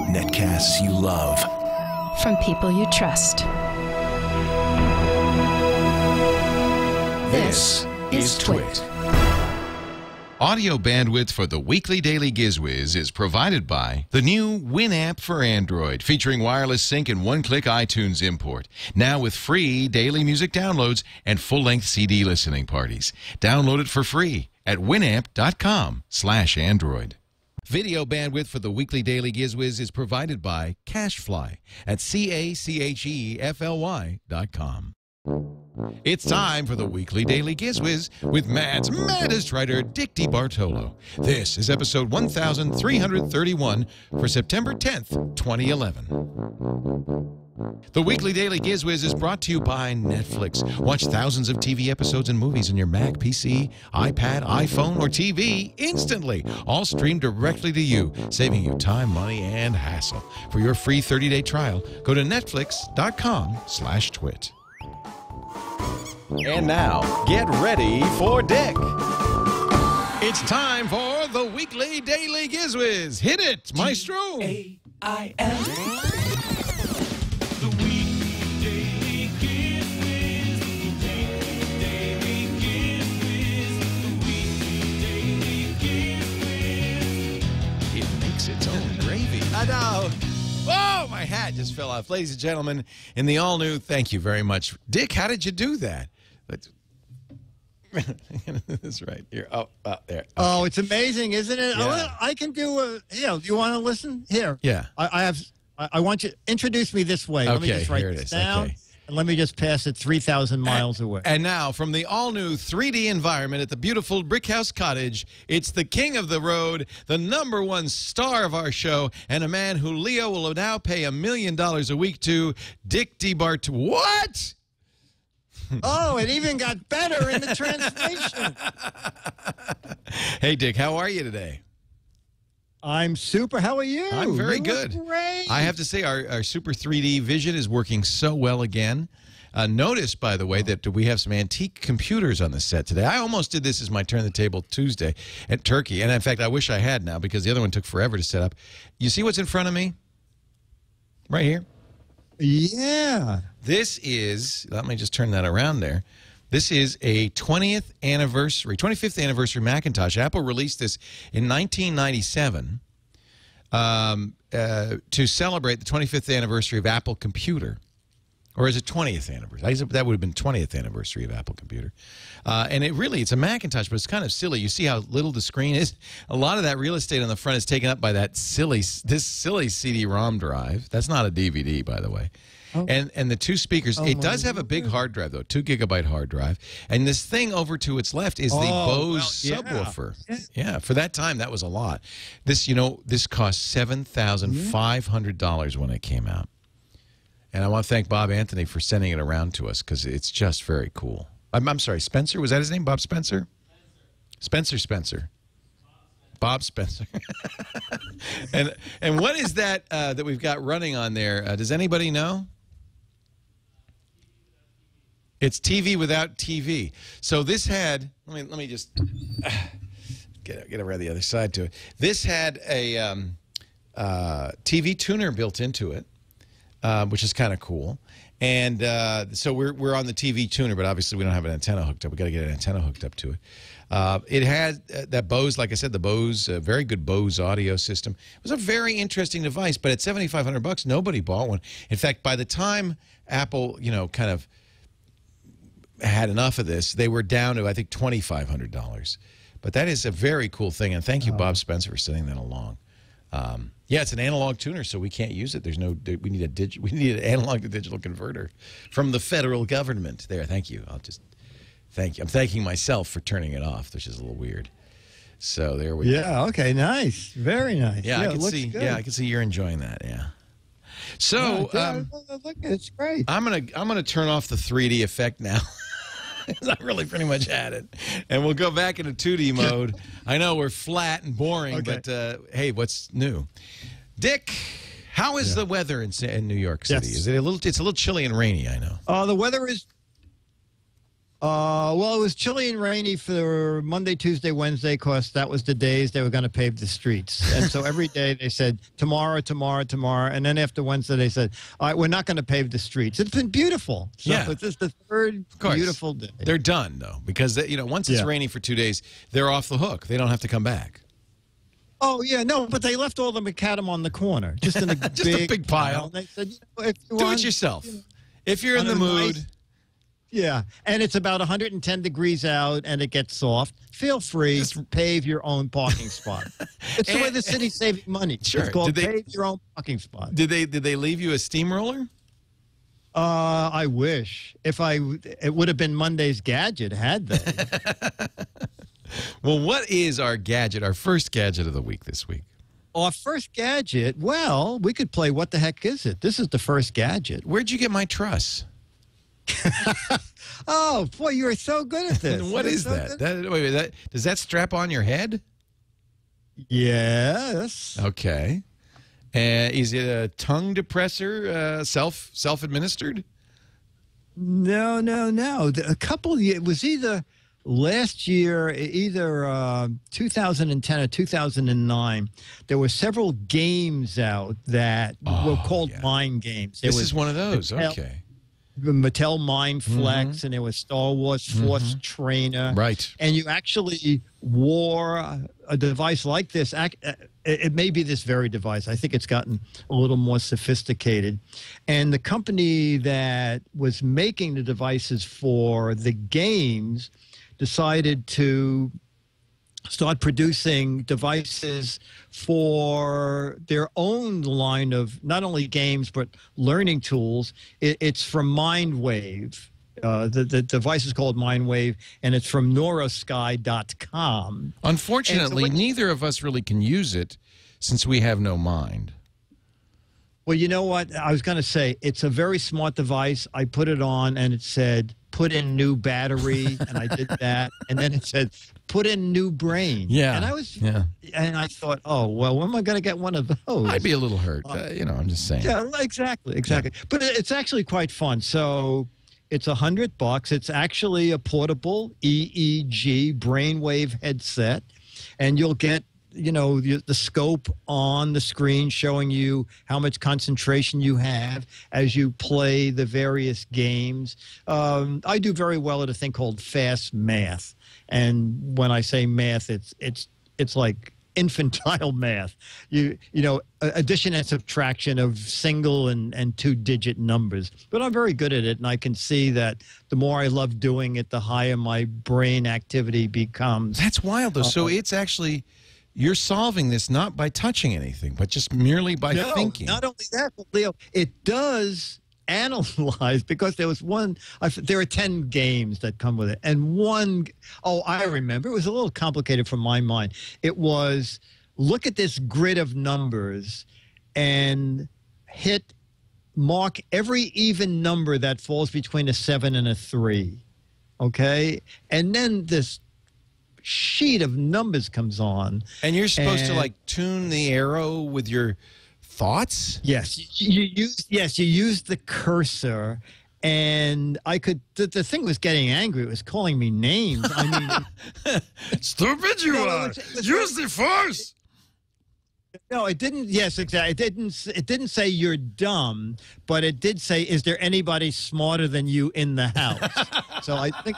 Netcasts you love. From people you trust. This is TWiT. Audio bandwidth for the weekly daily GizWiz is provided by the new Winamp for Android, featuring wireless sync and one-click iTunes import. Now with free daily music downloads and full-length CD listening parties. Download it for free at winamp.com/Android. Video bandwidth for the weekly daily GizWiz is provided by CacheFly at CacheFly.com. It's time for the weekly daily GizWiz with Matt's maddest writer, Dick DeBartolo. This is episode 1331 for September 10th, 2011. The weekly daily GizWiz is brought to you by Netflix. Watch thousands of TV episodes and movies on your Mac, PC, iPad, iPhone, or TV instantly. All streamed directly to you, saving you time, money, and hassle. For your free 30-day trial, go to netflix.com/twit. And now, get ready for Dick. It's time for the weekly daily GizWiz. Hit it, maestro. A-I-L. The weekly daily GizWiz. Daily GizWiz. The weekly daily GizWiz. It makes its own gravy. I know. Oh, my hat just fell off. Ladies and gentlemen, in the all-new, thank you very much. Dick, how did you do that? That's right here. Oh, there. Okay. Oh, it's amazing, isn't it? Yeah. I can do a. Do you want to listen? Here. Yeah. I want you to introduce me this way. Let me Okay, just write here it this is. down. Okay. And let me just pass it 3,000 miles away. And now, from the all-new 3D environment at the beautiful Brickhouse Cottage, it's the king of the road, the #1 star of our show, and a man who Leo will now pay $1 million a week to, Dick DeBart. What? Oh, it even got better in the translation. Hey, Dick, how are you today? I'm super. How are you? I'm very You good. look great. I have to say, our Super 3D vision is working so well again. Notice, by the way, that we have some antique computers on the set today. I almost did this as my Turn the Table Tuesday at Turkey. And, in fact, I wish I had now because the other one took forever to set up. You see what's in front of me? Right here. Yeah. This is, let me just turn that around there. This is a 25th anniversary Macintosh. Apple released this in 1997 to celebrate the 25th anniversary of Apple Computer. Or is it 20th anniversary? That would have been 20th anniversary of Apple Computer. And it's a Macintosh, but it's kind of silly. You see how little the screen is? A lot of that real estate on the front is taken up by this silly CD-ROM drive. That's not a DVD, by the way. Oh. And the two speakers, it does have a big hard drive, though, 2 GB hard drive. And this thing over to its left is the Bose subwoofer. Yeah, for that time, that was a lot. This cost $7,500 when it came out. And I want to thank Bob Anthony for sending it around to us because it's just very cool. I'm sorry, Spencer? Was that his name? Bob Spencer? Spencer. Bob Spencer. and what is that that we've got running on there? Does anybody know? It's TV without TV. So this had, let me just get around the other side to it. This had a TV tuner built into it. Which is kind of cool. And so we're on the TV tuner, but obviously we don't have an antenna hooked up. We got to get an antenna hooked up to it. It had that Bose, like I said, the Bose, very good Bose audio system. It was a very interesting device, but at $7,500, nobody bought one. In fact, by the time Apple, kind of had enough of this, they were down to, I think, $2,500. But that is a very cool thing, and thank you, Bob Spencer, for sending that along. Yeah, it's an analog tuner, so we can't use it. We need an analog to digital converter from the federal government. There, thank you. Thank you. I'm thanking myself for turning it off, which is a little weird. So there we go. Yeah. Okay. Nice. Very nice. Yeah, it I can looks see. good. Yeah, I can see you're enjoying that. Yeah. So look, it's great. I'm gonna turn off the 3D effect now. I really pretty much had it. And we'll go back into 2D mode. I know we're flat and boring, but hey, what's new? Dick, how is the weather in New York City? Yes. Is it it's a little chilly and rainy, I know. The weather is Well, it was chilly and rainy for Monday, Tuesday, Wednesday, because that was the days they were going to pave the streets. And so every day they said, tomorrow, tomorrow, tomorrow. And then after Wednesday, they said, all right, we're not going to pave the streets. It's been beautiful. So Yeah. it's just the third beautiful day. They're done, though, because, once it's raining for 2 days, they're off the hook. They don't have to come back. Oh, yeah, no, but they left all the macadam on the corner, just in a, Just a big pile. They said, if you Do want, it yourself. If you're in the on a mood. nice- Yeah, and it's about 110 degrees out, and it gets soft. Feel free to pave your own parking spot. It's the way the city's saving money. Sure. It's called Did they- pave your own parking spot. Did they leave you a steamroller? I wish. It would have been Monday's gadget had they. Well, what is our gadget, our first gadget of the week this week? Our first gadget, well, we could play What the Heck Is It? This is the first gadget. Where'd you get my truss? Oh, boy, you're so good at this. What You're is so that? good. Wait, does that strap on your head? Yes. Okay. Is it a tongue depressor, self-administered? No. A couple of years, it was either last year, either 2010 or 2009, there were several games out that were called mind games. This is one of those. Okay. Mattel Mindflex, and there was Star Wars Force Trainer. Right. And you actually wore a device like this. It may be this very device. I think it's gotten a little more sophisticated. And the company that was making the devices for the games decided to start producing devices for their own line of not only games but learning tools. It's from Mindwave. The device is called Mindwave, and it's from neurosky.com. Unfortunately, neither of us really can use it since we have no mind. Well, you know what? I was going to say, it's a very smart device. I put it on, and it said, put in new battery, and I did that. And then it said, put in new brain. Yeah. And I thought, oh, well, when am I going to get one of those? I'd be a little hurt. I'm just saying. Yeah, exactly. Yeah. But it's actually quite fun. So it's $100. It's actually a portable EEG brainwave headset, and you'll get the scope on the screen showing you how much concentration you have as you play the various games. I do very well at a thing called fast math. And when I say math, it's like infantile math. Addition and subtraction of single and two-digit numbers. But I'm very good at it, and I can see that the more I love doing it, the higher my brain activity becomes. That's wild, though. So it's actually... You're solving this not by touching anything, but just merely by thinking. Not only that, but Leo, it does analyze, because there was one, there are 10 games that come with it. And I remember, it was a little complicated from my mind. It was, look at this grid of numbers and mark every even number that falls between a 7 and a 3. Okay? And then this sheet of numbers comes on, and you're supposed to tune the arrow with your thoughts. Yes, you use the cursor, and I could. The thing was getting angry. It was calling me names. I mean, stupid you are. Use the force. No, it didn't. Yes, exactly. It didn't say you're dumb, but it did say, "Is there anybody smarter than you in the house?" So I think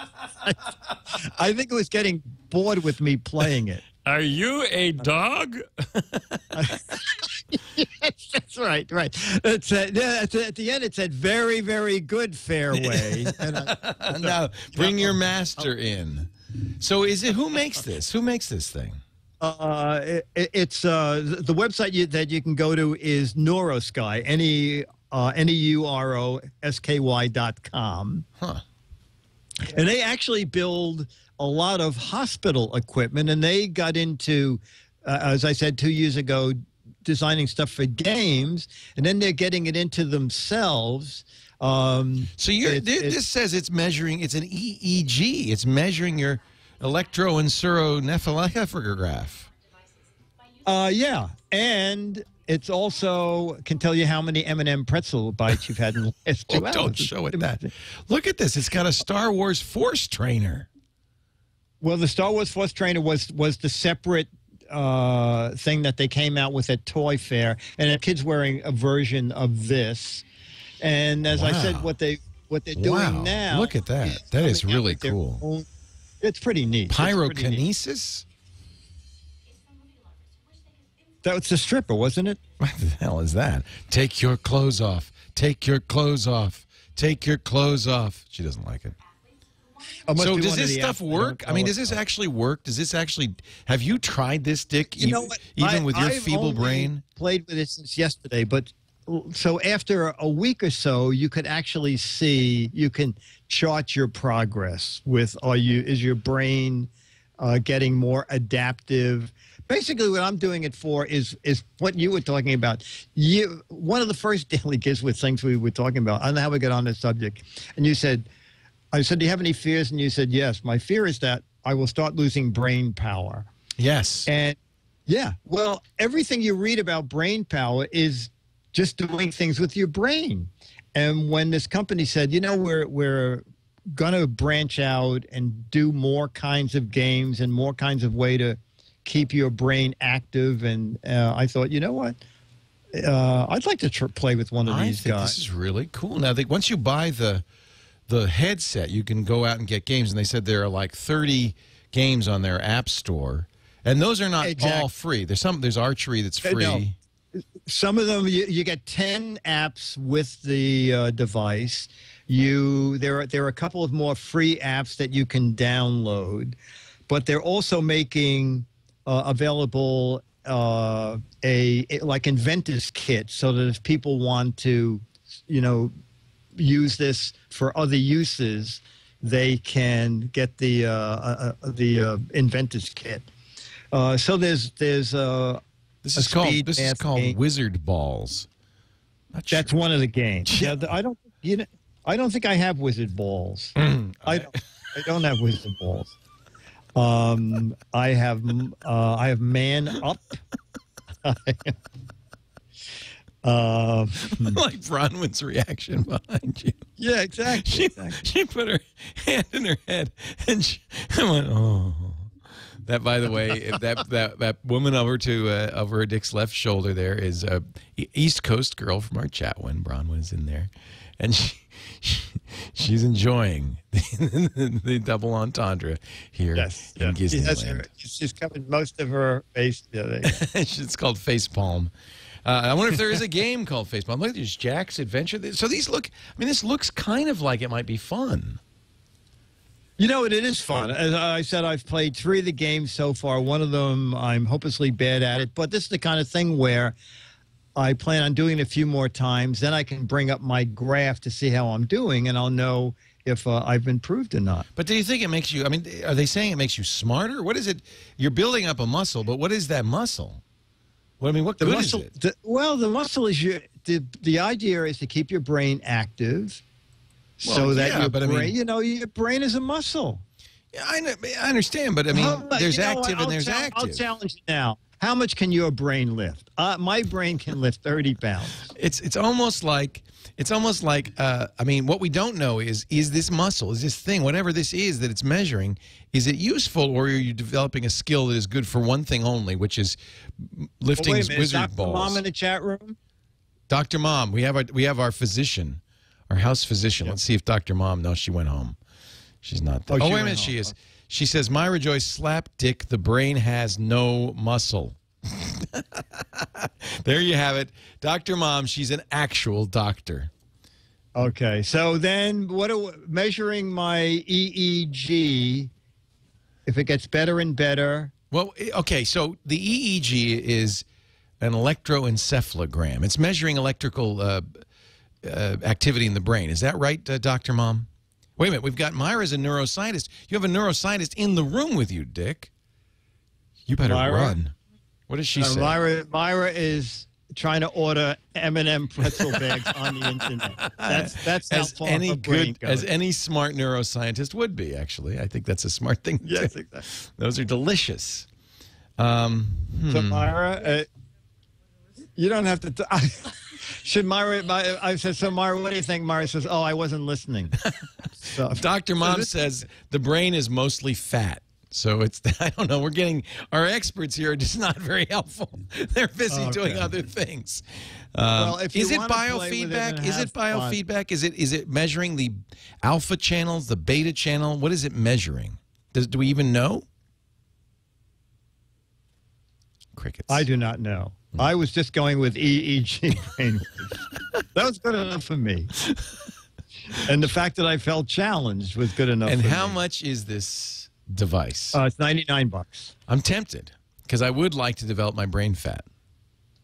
it was getting bored with me playing it. Are you a dog? Yes, that's right. Right. At the end, it said, "Very, very good, Fairway." And now bring your master in. So who makes this? Who makes this thing? It's the website that you can go to is Neurosky, NEUROSKY.com. Huh. And they actually build a lot of hospital equipment, and they got into, as I said 2 years ago, designing stuff for games, and then they're getting it into themselves. So this says it's measuring. It's an EEG. It's measuring your electroencephalograph. Yeah, and it's also can tell you how many M&M pretzel bites you've had in the last 2 hours. Don't show it that. Look at this. It's got a Star Wars Force trainer. Well, the Star Wars Force trainer was the separate thing that they came out with at Toy Fair, and a kid's wearing a version of this. And as I said, what they're doing now. Look at that. That is really cool. It's pretty neat. Pyrokinesis? That was the stripper, wasn't it? What the hell is that? Take your clothes off. Take your clothes off. Take your clothes off. She doesn't like it. So does this stuff work? I mean, does this actually work? Does this actually, have you tried this, Dick? You know what? Even with your feeble brain? Played with it since yesterday, but so after a week or so, you could actually see, you can chart your progress with, is your brain getting more adaptive? Basically, what I'm doing it for is what you were talking about. One of the first daily GizWiz things we were talking about, I don't know how we got on this subject, and you said, I said, do you have any fears? And you said, yes. My fear is that I will start losing brain power. Yes. And yeah, well, everything you read about brain power is just doing things with your brain. And when this company said, you know, we're going to branch out and do more kinds of games and more kinds of way to keep your brain active, and I thought, you know what? I'd like to play with one of these guys. This is really cool. Now, once you buy the headset, you can go out and get games, and they said there are like 30 games on their app store, and those are not all free. There's archery that's free. No. Some of them you get 10 apps with the device. There are a couple of more free apps that you can download, but they're also making available like inventors kit, so that if people want to, you know, use this for other uses, they can get the inventors kit. So there's this is called Wizard Balls. That's one of the games. Yeah, I don't think I have Wizard Balls. I don't have Wizard Balls. I have Man Up. Like Bronwyn's reaction behind you. Yeah, exactly. She put her hand in her head and I went, oh. That, by the way, if that woman over her Dick's left shoulder there is a East Coast girl from our chat when Bronwyn's in there, and she's enjoying the double entendre here in Disneyland. She's covered most of her face. It's called Facepalm. I wonder if there is a game called Facepalm. Look, there's Jack's Adventure. So these look, I mean, this looks kind of like it might be fun. You know, it is fun. As I said, I've played 3 of the games so far. One of them, I'm hopelessly bad at it. But this is the kind of thing where I plan on doing it a few more times. Then I can bring up my graph to see how I'm doing, and I'll know if I've improved or not. But do you think it makes you, I mean, are they saying it makes you smarter? What is it? You're building up a muscle, but what is that muscle? Well, I mean, what good is it? The muscle is the idea is to keep your brain active. Well, so that your brain, I mean, you know, your brain is a muscle. Yeah, I understand, but I mean, there's active and there's active. I'll challenge you now. How much can your brain lift? My brain can lift 30 pounds. It's almost like I mean, what we don't know is this muscle, is this thing, whatever this is that it's measuring, is it useful, or are you developing a skill that is good for one thing only, which is lifting wizard balls? Dr. Mom in the chat room. Dr. Mom, we have our physician. Our house physician. Yep. Let's see if Dr. Mom, no, she went home. She's not there. Oh, wait a minute, she is. She says, Myra Joy, slap Dick, the brain has no muscle. There you have it. Dr. Mom, she's an actual doctor. Okay, so then measuring my EEG, if it gets better and better. Well, okay, so the EEG is an electroencephalogram. It's measuring electrical activity in the brain. Is that right, Dr. Mom? Wait a minute. We've got Myra's a neuroscientist. You have a neuroscientist in the room with you, Dick. You better run. What does she say? Myra is trying to order M&M pretzel bags on the internet. That's how far her brain goes. As any smart neuroscientist would be, actually. I think that's a smart thing to do. Yes, exactly. Those are delicious. So, Myra, you don't have to. Should Myra? I said, so Myra, what do you think? Myra says, oh, I wasn't listening. So, Dr. Mom says the brain is mostly fat. So it's, I don't know, we're getting, our experts here are just not very helpful. They're busy doing other things. Well, if you is it wanna play with it and biofeedback? Is it have fun. biofeedback? Is it measuring the alpha channels, the beta channel? What is it measuring? Do we even know? Crickets. I do not know. I was just going with EEG brainwaves. That was good enough for me. And the fact that I felt challenged was good enough And for how me. much is this device? It's $99. I'm tempted because I would like to develop my brain fat.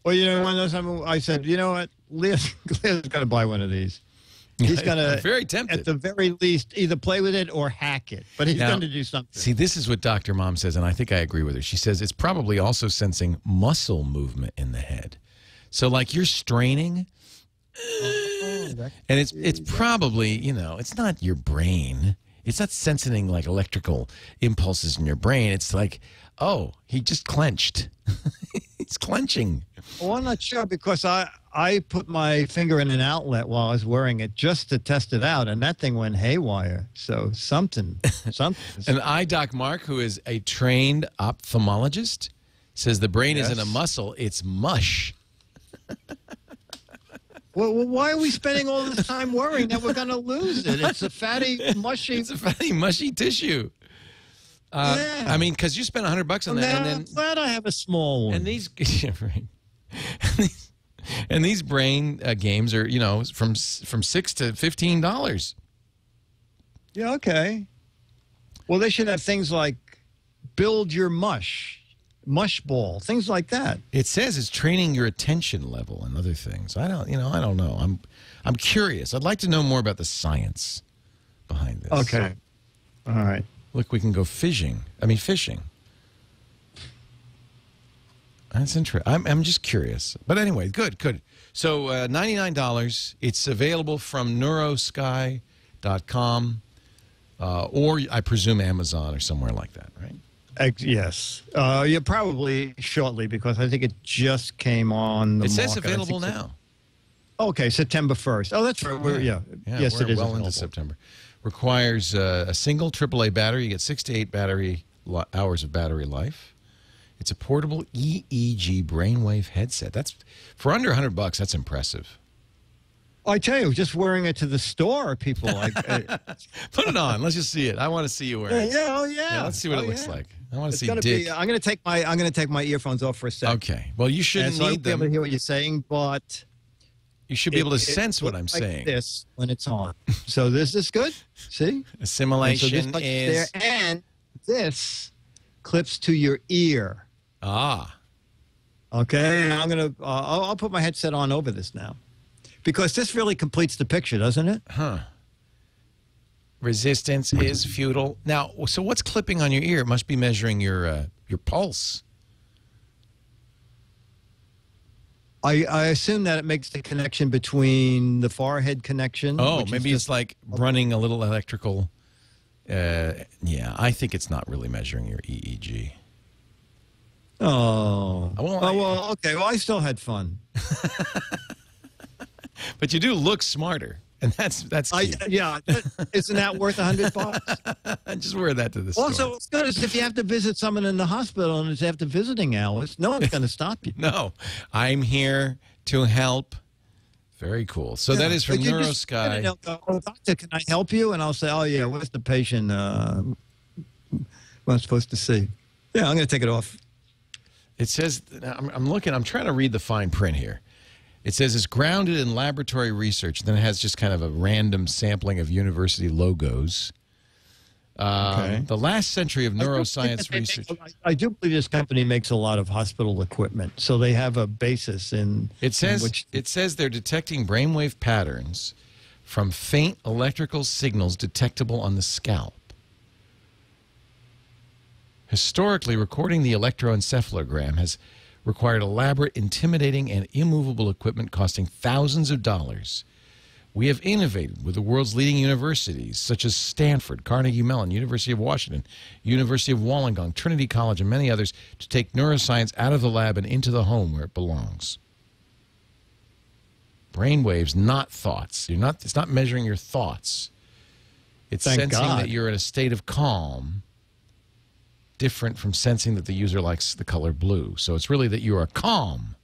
Well, you know, one of those times I said, you know what, Leah's got to buy one of these. He's going I'm to, very tempted. at the very least, either play with it or hack it. But he's Now, going to do something. See, this is what Dr. Mom says, and I think I agree with her. She says it's probably also sensing muscle movement in the head. So, like, you're straining, and it's probably, you know, it's not your brain. It's not sensing, like, electrical impulses in your brain. It's like, oh, he just clenched. He's clenching. Well, I'm not sure because I put my finger in an outlet while I was wearing it just to test it out, and that thing went haywire. So something. And eye doc Mark, who is a trained ophthalmologist, says the brain isn't a muscle, it's mush. Well, why are we spending all this time worrying that we're going to lose it? It's a fatty, mushy. It's a fatty, mushy tissue. Yeah. I mean, because you spent $100 on that, and I'm then glad I have a small one. and these, yeah, right. and these brain games are, you know, from $6 to $15. Yeah, okay. Well, they should have things like build your mush ball, things like that. It says it's training your attention level and other things. I don't know. I'm curious. I'd like to know more about the science behind this. Okay. All right. Look, we can go fishing. Fishing. That's interesting. I'm just curious. But anyway, good. So $99. It's available from neurosky.com or I presume Amazon or somewhere like that, right? Yes. Yeah, probably shortly because I think it just came on the It says market. available now. Okay, September 1st. Oh, that's right. Yes, we're it is well available. into September. Requires a single AAA battery. You get 6 to 8 hours of battery life. It's a portable EEG brainwave headset. That's for under $100. That's impressive. I tell you, just wearing it to the store, people like. Put it on. Let's just see it. I want to see you wearing it. Yeah. Let's see what it looks like. I want to It's see gonna Dick. be. I'm going to take my earphones off for a second. Okay. Well, you shouldn't So I need won't be able to them. hear what you're saying, but You should be able to sense what looks I'm like saying. This when it's on. So this is good. See, Assimilation and so this button's is there, and this clips to your ear. Okay, and I'm gonna. I'll put my headset on over this now, because this really completes the picture, doesn't it? resistance is futile. Now, so what's clipping on your ear? It must be measuring your pulse. I assume that it makes the connection between the forehead connection. Oh, which is maybe it's like running a little electrical. Yeah, I think it's not really measuring your EEG. Oh. Well, Okay. Well, I still had fun. But you do look smarter, and that's key. Yeah. Isn't that worth $100? Just wear that to the store. Also, what's good is if you have to visit someone in the hospital and it's after visiting hours, no one's going to stop you. No, I'm here to help. Very cool. So that is from Neurosky. Oh, doctor, can I help you? And I'll say, oh, yeah, where's the patient? What I'm supposed to see. Yeah, I'm going to take it off. It says, I'm looking, I'm trying to read the fine print here. It says it's grounded in laboratory research. Then it has just kind of a random sampling of university logos. Okay. The last century of neuroscience research. I do believe this company makes a lot of hospital equipment, so they have a basis in. It says in which, it says they're detecting brainwave patterns from faint electrical signals detectable on the scalp. Historically, recording the electroencephalogram has required elaborate, intimidating, and immovable equipment costing thousands of dollars, We have innovated with the world's leading universities, such as Stanford, Carnegie Mellon, University of Washington, University of Wollongong, Trinity College, and many others, to take neuroscience out of the lab and into the home where it belongs. Brainwaves, not thoughts. It's not measuring your thoughts. It's sensing that you're in a state of calm, different from sensing that the user likes the color blue. So it's really that you are calm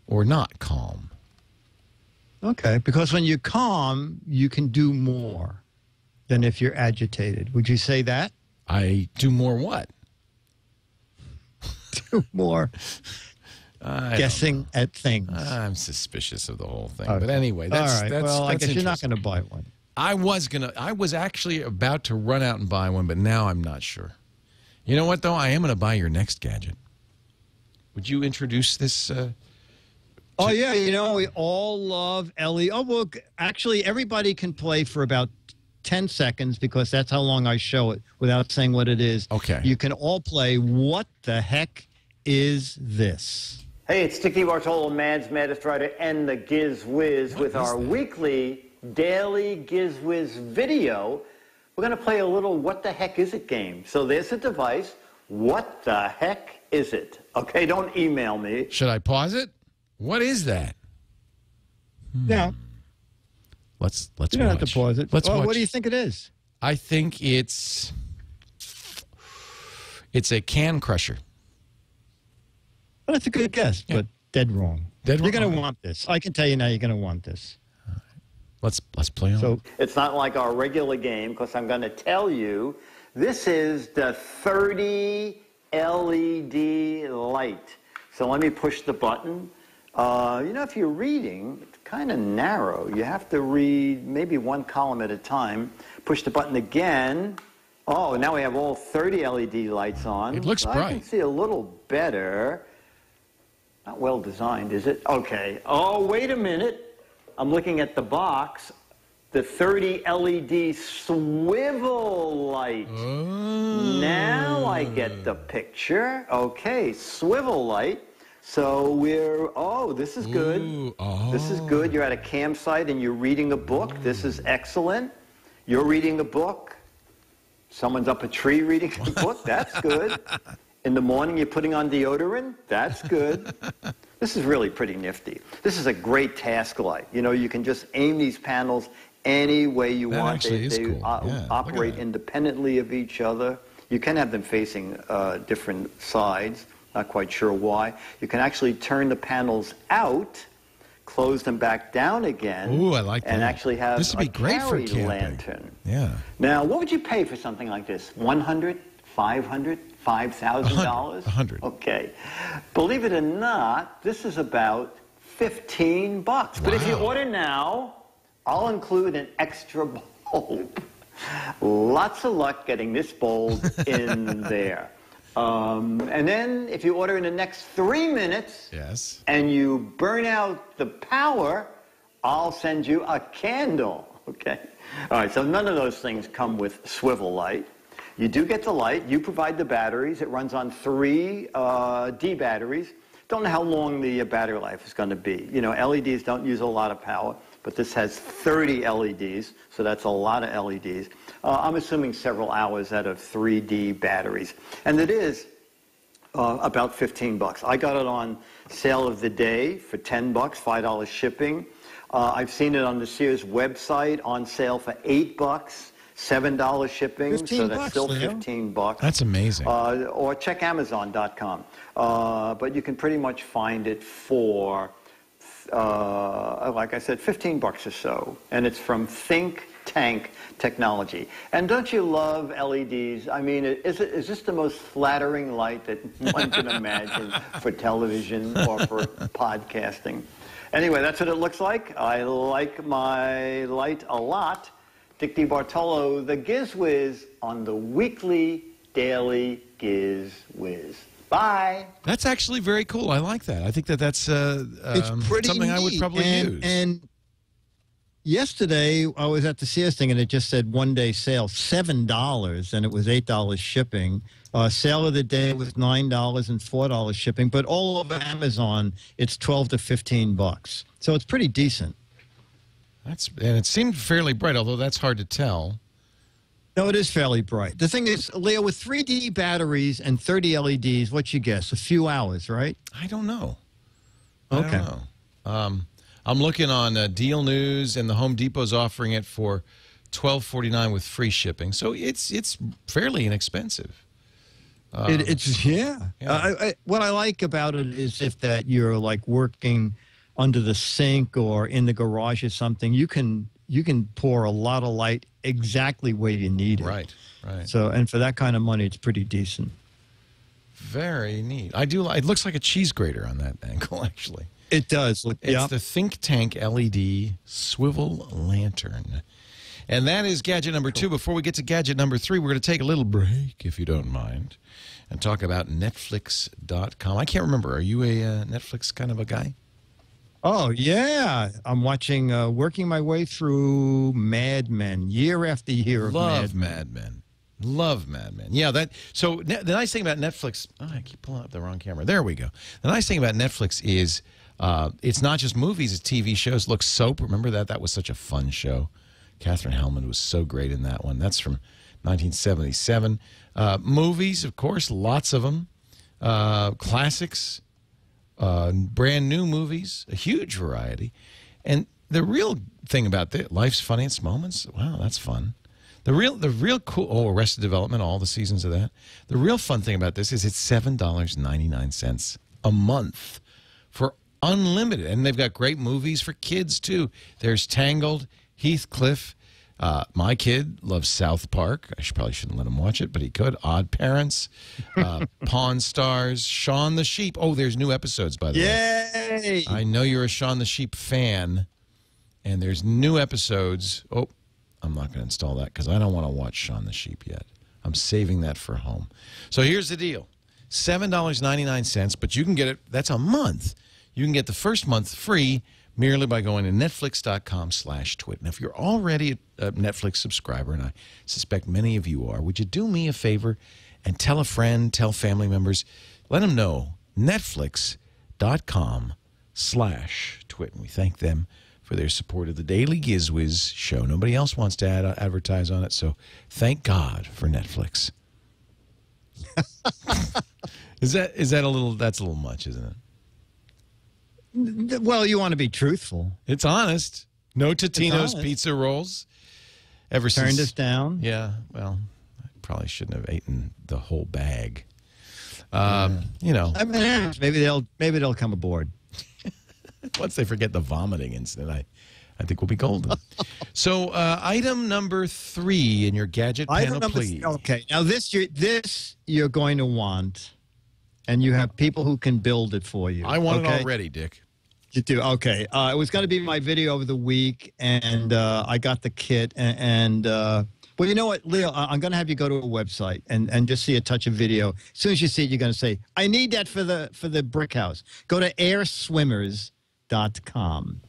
or not calm. Okay, because when you're calm, you can do more than if you're agitated. Would you say that? I do more what? Do more guessing at things. I'm suspicious of the whole thing. Okay. But anyway, all right. Well, I guess you're not interesting. going to buy one. I was actually about to run out and buy one, but now I'm not sure. You know what, though? I am going to buy your next gadget. Would you introduce this? Oh, yeah. You know, we all love LED. Oh, well, actually, everybody can play for about 10 seconds because that's how long I show it without saying what it is. Okay. You can all play What the Heck Is This? Hey, it's DeBartolo, Mad's Maddest Writer, and the GizWiz with our weekly daily GizWiz video. We're going to play a little What the Heck Is It game. So there's a device. What the heck is it? Okay, don't email me. Should I pause it? What is that? Yeah. Let's You don't have to pause it. Let's watch. What do you think it is? I think it's a can crusher. Well, that's a good guess, but dead wrong. Dead You're going wrong. to want this. I can tell you now you're going to want this. Let's play on. So It's not like our regular game because I'm going to tell you this is the 30 LED light. So let me push the button. You know, if you're reading, it's kind of narrow. You have to read maybe one column at a time. Push the button again. Oh, now we have all 30 LED lights on. It looks so I bright. can see a little better. Not well designed, is it? Okay. Oh, wait a minute. I'm looking at the box. The 30 LED swivel light. Oh. Now I get the picture. Okay, swivel light. So this is good. Ooh, oh. This is good. You're at a campsite and you're reading a book. This is excellent. You're reading a book. Someone's up a tree reading a book. That's good. In the morning, you're putting on deodorant. That's good. This is really pretty nifty. This is a great task light. You know, you can just aim these panels any way you That want. actually is cool. Yeah, look at operate that. independently of each other. You can have them facing different sides. Not quite sure why. You can actually turn the panels out, close them back down again. Ooh, I like and that. actually have This would be a great for carry camping. lantern. Yeah. Now, what would you pay for something like this? $100, $500, $5,000? 100. Okay. Believe it or not, this is about $15. But if you Wow. order now, I'll include an extra bulb. Lots of luck getting this bulb in there. And then if you order in the next 3 minutes Yes. and you burn out the power, I'll send you a candle. Okay? All right, so none of those things come with swivel light. You do get the light. You provide the batteries. It runs on 3 D batteries. Don't know how long the battery life is going to be. You know, LEDs don't use a lot of power, but this has 30 LEDs, so that's a lot of LEDs. I'm assuming several hours out of 3D batteries. And it is about $15. I got it on sale of the day for $10, $5 shipping. I've seen it on the Sears website on sale for $8, $7 shipping. So that's still $15. That's amazing. Or check Amazon.com. But you can pretty much find it for, like I said, $15 or so. And it's from Think Tank Technology. And don't you love LEDs? I mean, is this the most flattering light that one can imagine for television or for podcasting? Anyway, that's what it looks like. I like my light a lot. Dick DeBartolo, the GizWiz, on the weekly, daily GizWiz. Bye. That's actually very cool. I like that. I think that's it's pretty something I would neat. probably use. And yesterday, I was at the Sears thing, and it just said one-day sale, $7, and it was $8 shipping. Sale of the day was $9 and $4 shipping, but all over Amazon, it's $12 to $15. So it's pretty decent. And it seemed fairly bright, although that's hard to tell. No, it is fairly bright. The thing is, Leo, with 3D batteries and 30 LEDs, what you guess? A few hours, right? I don't know. Okay. I don't know. I'm looking on Deal News, and the Home Depot's offering it for $12.49 with free shipping. So it's fairly inexpensive. What I like about it is if that you're like working under the sink or in the garage or something, you can pour a lot of light exactly where you need it. Right. So, and for that kind of money, it's pretty decent. Very neat. It looks like a cheese grater on that angle, actually. It does. It's the Think Tank LED swivel lantern. And that is gadget number 2. Before we get to gadget number 3, we're going to take a little break, if you don't mind, and talk about Netflix.com. I can't remember. Are you a Netflix kind of a guy? Oh, yeah. I'm watching, working my way through Mad Men, year after year of Love Mad Men. Love Mad Men. Yeah, so the nice thing about Netflix, I keep pulling up the wrong camera. There we go. The nice thing about Netflix is it's not just movies, it's TV shows. Look, Soap, remember that? That was such a fun show. Catherine Hellman was so great in that one. That's from 1977. Movies, of course, lots of them. Classics, brand new movies, a huge variety. And the real thing about this, Life's Funniest Moments, wow, that's fun. The real cool, Arrested Development, all the seasons of that. The real fun thing about this is it's $7.99 a month for unlimited. And they've got great movies for kids, too. There's Tangled, Heathcliff. My kid loves South Park. I probably shouldn't let him watch it, but he could. Odd Parents, Pawn Stars, Shaun the Sheep. Oh, there's new episodes, by the way. Yay! I know you're a Shaun the Sheep fan, and there's new episodes. Oh, I'm not going to install that because I don't want to watch Shaun the Sheep yet. I'm saving that for home. So here's the deal. $7.99, but you can get it. That's a month. You can get the first month free merely by going to Netflix.com/twit. Now, if you're already a Netflix subscriber, and I suspect many of you are, would you do me a favor and tell a friend, tell family members, let them know Netflix.com/twit. And we thank them for their support of the Daily GizWiz show. Nobody else wants to advertise on it, so thank God for Netflix. Is that a little? That's a little much, isn't it? Well, you want to be truthful. It's honest. No Totino's pizza rolls. Ever since Turned us down. Yeah. Well, I probably shouldn't have eaten the whole bag. You know. I mean, maybe they'll come aboard. Once they forget the vomiting incident, I think we'll be golden. So, item number 3 in your gadget panel, please. Okay. Now this you're going to want, and you have people who can build it for you. I want it already, Dick. You do? Okay. It was going to be my video over the week, and I got the kit. Well, you know what, Leo? I'm going to have you go to a website and just see a touch of video. As soon as you see it, you're going to say, I need that for the brick house. Go to airswimmers.com.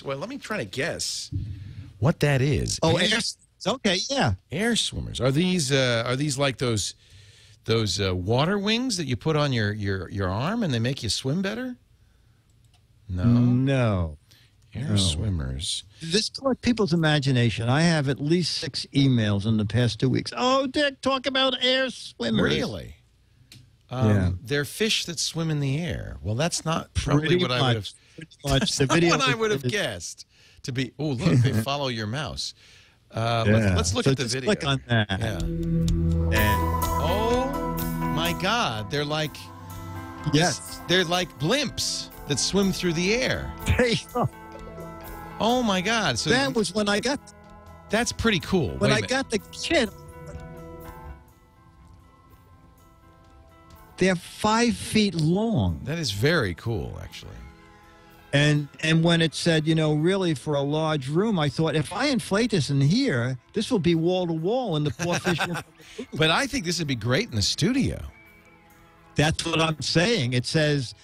Well, let me try to guess what that is. Oh, okay, yeah. Air swimmers. Are these like those water wings that you put on your arm and they make you swim better? No. Air swimmers. This caught people's imagination. I have at least 6 emails in the past 2 weeks. Oh, Dick, talk about air swimmers. Really? Yeah. They're fish that swim in the air. Well, that's not probably what I would have. That's not what I would have guessed. To be. Oh, look, they follow your mouse. Let's look at the video. Click on that. Yeah. Oh my God! They're like. Yes. They're like blimps that swim through the air. Oh my God! So that was when I got. That's pretty cool. When I got the kit. They're 5 feet long. That is very cool, actually. And when it said, really for a large room, I thought if I inflate this in here, this will be wall to wall, and the poor fish. But I think this would be great in the studio. That's what I'm saying. It says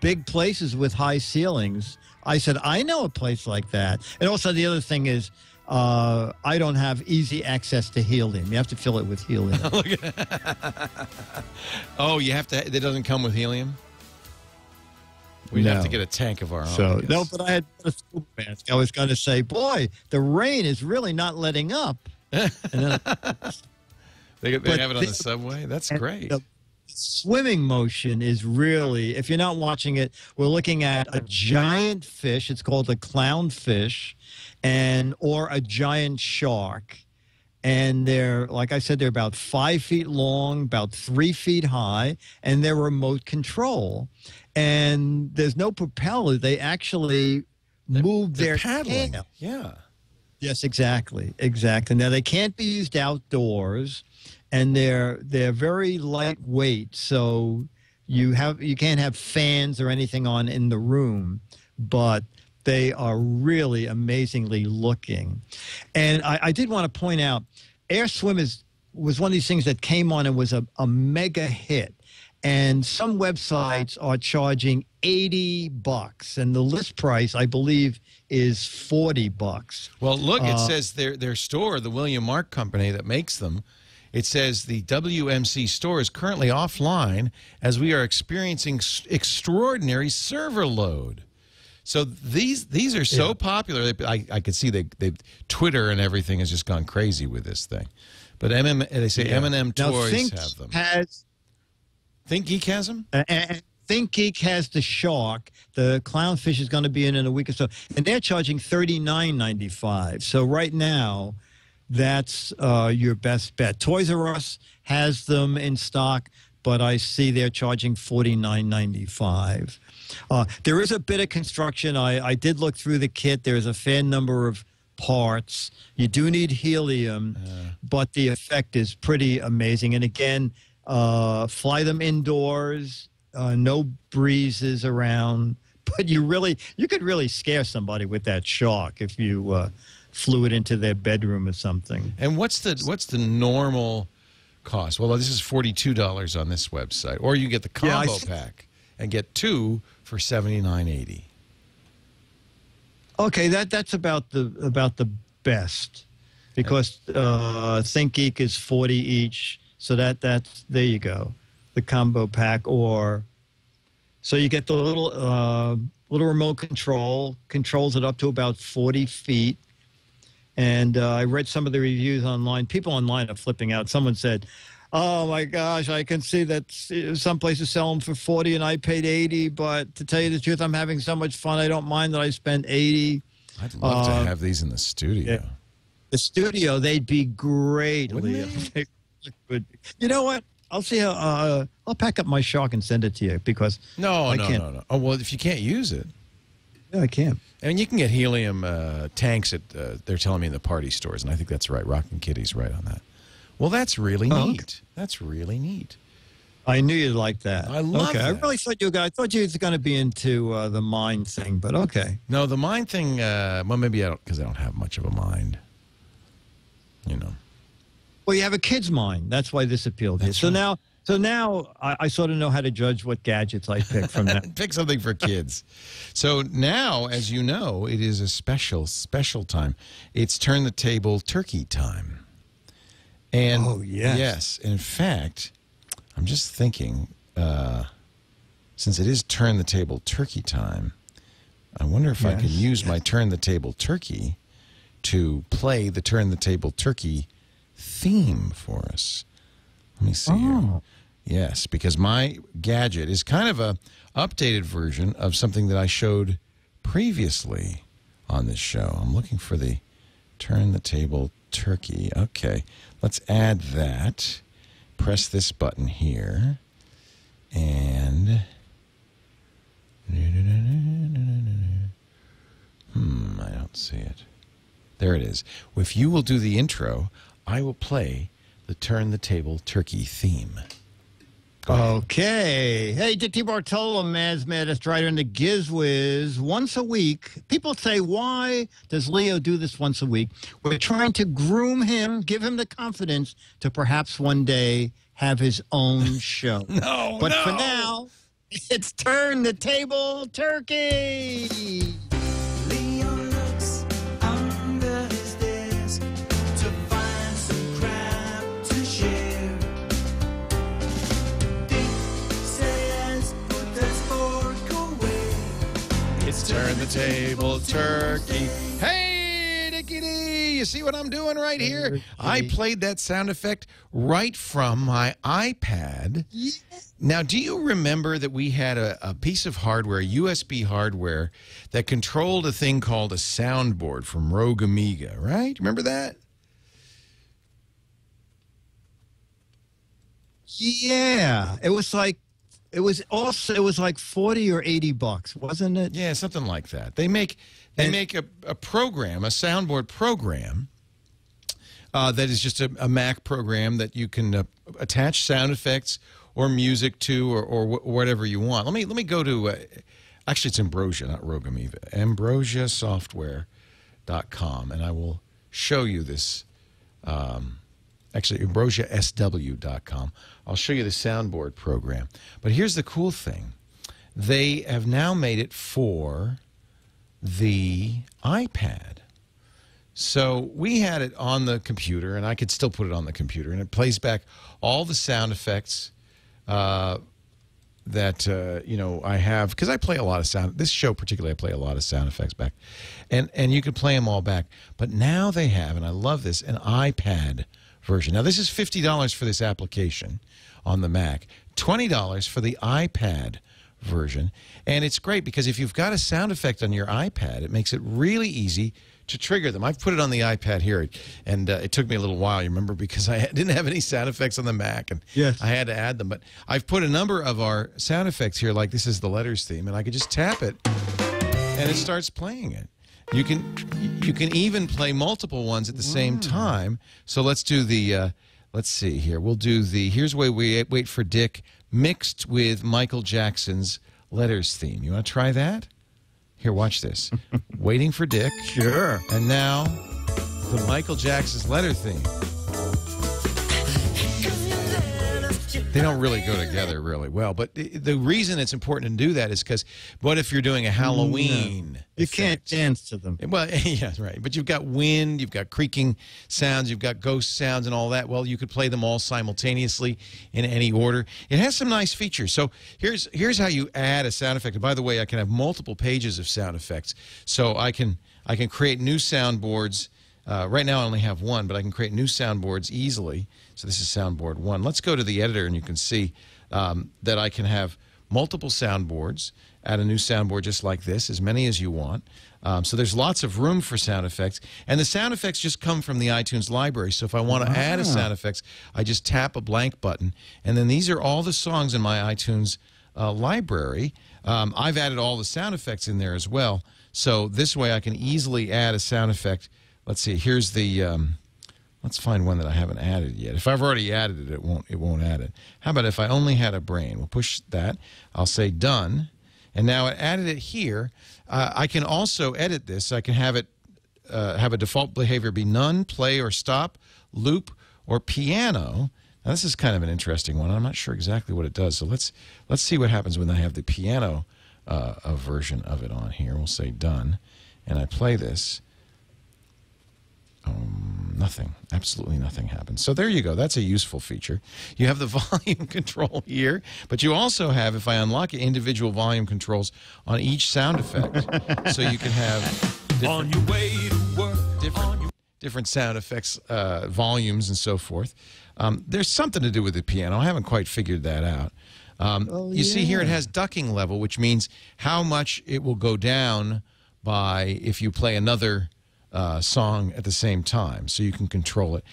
big places with high ceilings. I said, I know a place like that. And also the other thing is, I don't have easy access to helium. You have to fill it with helium. Oh, you have to. It doesn't come with helium? We'd have No. to get a tank of our own. I So guess. no, but I had a scuba mask. I was going to say, boy, the rain is really not letting up. And then, they but have it on the this- subway. That's and great. The swimming motion is really, if you're not watching it, we're looking at a giant fish. It's called a clownfish, or a giant shark. And they're, like I said, they're about 5 feet long, about 3 feet high, and they're remote control. And there's no propeller. They actually move They're their paddling. tail. Yeah. Yes, exactly. Now they can't be used outdoors, and they're very lightweight, so you can't have fans or anything on in the room, but they are really amazingly looking. And I did want to point out, Air Swim was one of these things that came on and was a mega hit. And some websites are charging $80, and the list price, I believe, is $40. Well, look, it says their store, the William Mark Company that makes them, it says the WMC store is currently offline as we are experiencing extraordinary server load. So these are so popular. I could see they Twitter and everything has just gone crazy with this thing. But they say M&M Now, Toys Think have them. Think ThinkGeek has them? And ThinkGeek has the shark. The clownfish is going to be in a week or so, and they're charging $39.95. So right now, that's your best bet. Toys R Us has them in stock, but I see they're charging $49.95. There is a bit of construction. I did look through the kit. There's a fair number of parts. You do need helium, but the effect is pretty amazing. And again, fly them indoors, no breezes around, but you could really scare somebody with that shark if you flew it into their bedroom or something. And what's the normal cost? Well, this is $42 on this website, or you get the combo pack and get 2 for $79.80. Okay, that's about the best, because ThinkGeek is $40 each. So that's there you go, the combo pack. Or so you get the little remote controls it up to about 40 feet. And I read some of the reviews online. People online are flipping out. Someone said, "Oh my gosh, I can see that some places sell them for 40 and I paid 80. But to tell you the truth, I'm having so much fun. I don't mind that I spent 80." I'd love to have these in the studio. Yeah. The studio, they'd be great. Wouldn't Leo. You know what? I'll see how. I'll pack up my shark and send it to you, because No. I can't. Oh, well, if you can't use it. Yeah, I can. And you can get helium tanks at, they're telling me, in the party stores, and I think that's right. Rockin' Kitty's right on that. Well, that's really neat. Okay. That's really neat. I knew you'd like that. I love Okay, I that. really thought you guys. I thought you was going to be into the mind thing, but okay. No, the mind thing, well, maybe I don't, because I don't have much of a mind. You know. Well, you have a kid's mind. That's why this appealed to you. That's So right. now I sort of know how to judge what gadgets I pick from that. Pick something for kids. So now, as you know, it is a special time. It's Turn the Table Turkey time. And Oh, yes. Yes. In fact, I'm just thinking, since it is Turn the Table Turkey time, I wonder if I can Yes. use my Turn the Table Turkey to play the Turn the Table Turkey theme for us. Let me see here. Yes, because my gadget is kind of a updated version of something that I showed previously on this show. I'm looking for the Turn the Table Turkey. Okay, let's add that. Press this button here. And... I don't see it. There it is. If you will do the intro, I will play the Turn the Table Turkey theme. Go ahead. Okay. Hey, Dick DeBartolo, Maz Maddest writer in the GizWiz. Once a week, people say, why does Leo do this once a week? We're trying to groom him, give him the confidence to perhaps one day have his own show. But for now, it's Turn the Table Turkey. Leo looks under his desk to find some crap to share. Dick says, put that fork away. Let's turn the table turkey. Hey, Dickety, you see what I'm doing right here? I played that sound effect right from my iPad. Now, do you remember that we had a piece of hardware, USB hardware, that controlled a thing called a soundboard from Rogue Amiga, right? Remember that? Yeah, it was like like 40 or 80 bucks, wasn't it? Yeah, something like that. They make a program, a soundboard program that is just a Mac program that you can attach sound effects or music to or whatever you want. Let me go to actually it's Ambrosia, not Rogue Amiga. AmbrosiaSoftware.com, and I will show you this. Actually, AmbrosiaSW.com. I'll show you the soundboard program. But here's the cool thing. They have now made it for the iPad. So we had it on the computer, and I could still put it on the computer, and it plays back all the sound effects that, you know, I have. Because I play a lot of sound. This show particularly, I play a lot of sound effects back. And you can play them all back. But now they have, and I love this, an iPad version. Now, this is $50 for this application on the Mac, $20 for the iPad version. And it's great because if you've got a sound effect on your iPad, it makes it really easy to trigger them. I've put it on the iPad here, and it took me a little while, you remember, because I didn't have any sound effects on the Mac, and yes, I had to add them. But I've put a number of our sound effects here, like this is the letters theme, and I could just tap it, and it starts playing it. You can even play multiple ones at the same time. So let's do the, let's see here. We'll do the, here's where we wait for Dick mixed with Michael Jackson's letters theme. You want to try that? Here, watch this. Waiting for Dick. sure. And now, the Michael Jackson's letter theme. They don't really go together really well. But the reason it's important to do that is because what if you're doing a Halloween You effect? can't dance to them. Well, yeah, right. But you've got wind, you've got creaking sounds, you've got ghost sounds and all that. Well, you could play them all simultaneously in any order. It has some nice features. So here's how you add a sound effect. And by the way, I can have multiple pages of sound effects. So I can create new soundboards. Right now I only have one, but I can create new soundboards easily. So this is soundboard 1. Let's go to the editor, and you can see that I can have multiple soundboards, add a new soundboard just like this, as many as you want. So there's lots of room for sound effects. And the sound effects just come from the iTunes library. So if I want to add a sound effects, I just tap a blank button. And then these are all the songs in my iTunes library. I've added all the sound effects in there as well. So this way I can easily add a sound effect. Let's see, here's the, let's find one that I haven't added yet. If I've already added it, it won't add it. How about if I only had a brain? We'll push that. I'll say done. And now I added it here. I can also edit this. I can have it have a default behavior be none, play or stop, loop, or piano. Now this is kind of an interesting one. I'm not sure exactly what it does. So let's see what happens when I have the piano version of it on here. We'll say done. And I play this. Nothing. Absolutely nothing happens. So there you go. That's a useful feature. You have the volume control here, but you also have, if I unlock it, individual volume controls on each sound effect. So you can have On your way to work. different sound effects, volumes, and so forth. There's something to do with the piano. I haven't quite figured that out. You see here it has ducking level, which means how much it will go down by if you play another song at the same time, so you can control it.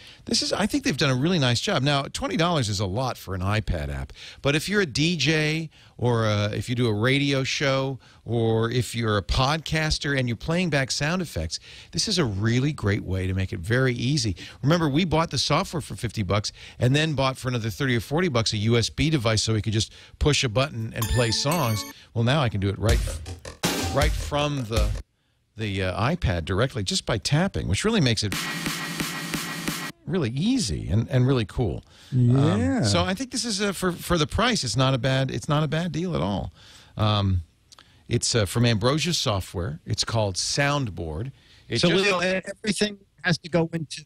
I think they've done a really nice job. Now, $20 is a lot for an iPad app, but if you're a DJ or if you do a radio show or if you're a podcaster and you're playing back sound effects, this is a really great way to make it very easy. Remember, we bought the software for $50 and then bought for another $30 or $40 a USB device so we could just push a button and play songs. Well, now I can do it right from the iPad directly just by tapping, which really makes it really easy and really cool. Yeah. So I think this is for the price. It's not a bad deal at all. It's from Ambrosia Software. It's called Soundboard. So Leo, everything has to go into.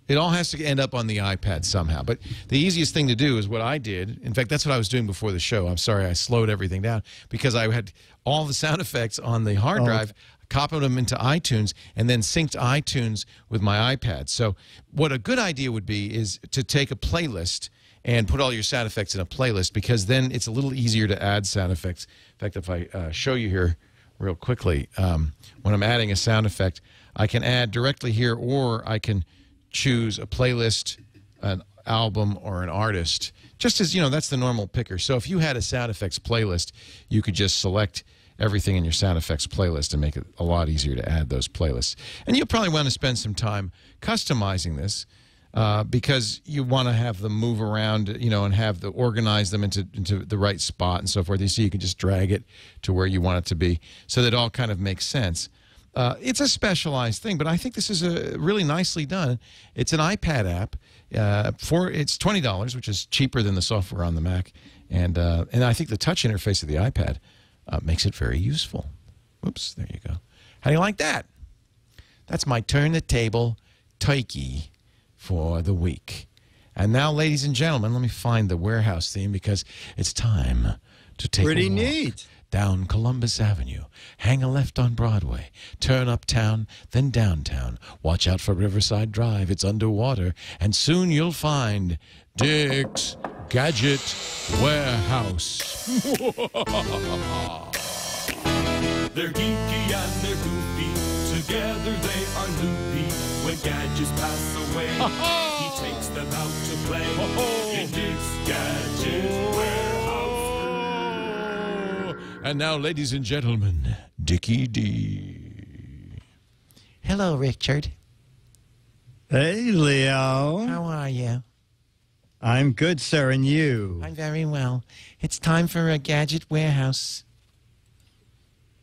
It all has to end up on the iPad somehow. But the easiest thing to do is what I did. In fact, that's what I was doing before the show. I'm sorry I slowed everything down because I had all the sound effects on the hard drive, copied them into iTunes, and then synced iTunes with my iPad. So what a good idea would be is to take a playlist and put all your sound effects in a playlist, because then it's a little easier to add sound effects. In fact, if I show you here real quickly, when I'm adding a sound effect, I can add directly here, or I can choose a playlist, an album, or an artist. Just as, you know, that's the normal picker. So if you had a sound effects playlist, you could just select everything in your sound effects playlist and make it a lot easier to add those playlists. And you'll probably want to spend some time customizing this because you want to have them move around, you know, and organize them into the right spot and so forth. So you can just drag it to where you want it to be so that it all kind of makes sense. It's a specialized thing, but I think this is really nicely done. It's an iPad app. It's $20, which is cheaper than the software on the Mac, and I think the touch interface of the iPad makes it very useful. Whoops, there you go. How do you like that? That's my turn the table turkey for the week. And now, ladies and gentlemen, let me find the warehouse theme because it's time to take Pretty a walk neat. down Columbus Avenue, hang a left on Broadway, turn uptown, then downtown. Watch out for Riverside Drive. It's underwater, and soon you'll find Dick's Gadget Warehouse. They're geeky and they're goofy. Together they are loopy. When gadgets pass away, he takes them out to play. In Dick's Gadget Warehouse. And now, ladies and gentlemen, Dickie D. Hello, Richard. Hey, Leo. How are you? I'm good, sir, and you? I'm very well. It's time for a Gadget Warehouse.